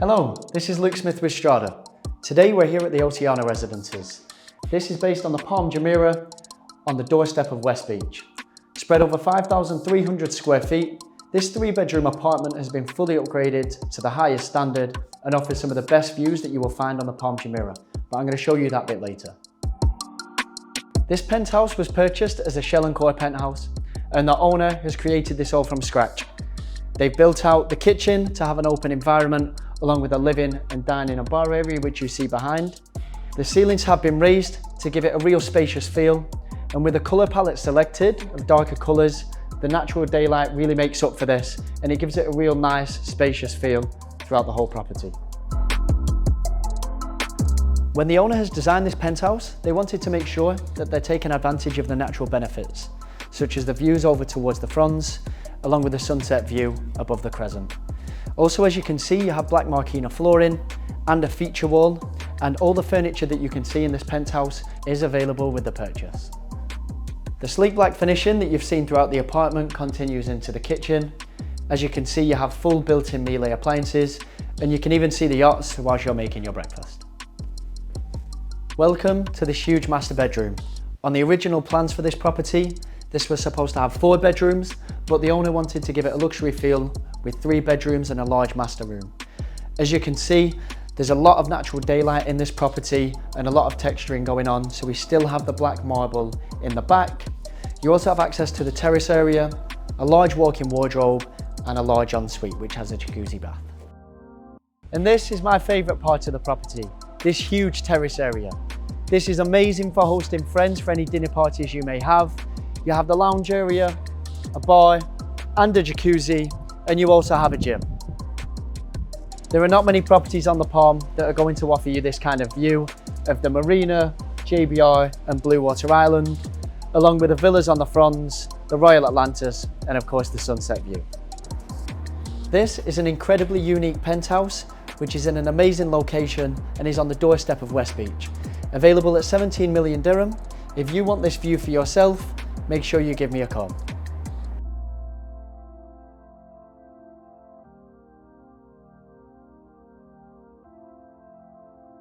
Hello, this is Luke Smith with Strada. Today we're here at the Oceana residences. This is based on the Palm Jumeirah on the doorstep of West Beach. Spread over 5,300 square feet, this 3-bedroom apartment has been fully upgraded to the highest standard and offers some of the best views that you will find on the Palm Jumeirah, but I'm going to show you that bit later. This penthouse was purchased as a shell and core penthouse, and the owner has created this all from scratch. They've built out the kitchen to have an open environment, along with a living and dining and bar area, which you see behind. The ceilings have been raised to give it a real spacious feel, and with the colour palette selected of darker colours, the natural daylight really makes up for this, and it gives it a real nice, spacious feel throughout the whole property. When the owner has designed this penthouse, they wanted to make sure that they're taking advantage of the natural benefits, such as the views over towards the fronts, along with the sunset view above the crescent. Also, as you can see, you have black marquina flooring and a feature wall, and all the furniture that you can see in this penthouse is available with the purchase. The sleek black finishing that you've seen throughout the apartment continues into the kitchen. As you can see, you have full built-in Miele appliances, and you can even see the yachts whilst you're making your breakfast. Welcome to this huge master bedroom. On the original plans for this property, this was supposed to have 4 bedrooms, but the owner wanted to give it a luxury feel with 3 bedrooms and a large master room. As you can see, there's a lot of natural daylight in this property and a lot of texturing going on, so we still have the black marble in the back. You also have access to the terrace area, a large walk-in wardrobe, and a large ensuite which has a jacuzzi bath. And this is my favourite part of the property, this huge terrace area. This is amazing for hosting friends for any dinner parties you may have. You have the lounge area, a bar, and a jacuzzi, and you also have a gym. There are not many properties on the Palm that are going to offer you this kind of view of the marina, JBR, and Blue Water Island, along with the villas on the fronts, the Royal Atlantis, and of course the sunset view. This is an incredibly unique penthouse, which is in an amazing location and is on the doorstep of West Beach. Available at 17 million dirham. If you want this view for yourself, make sure you give me a call.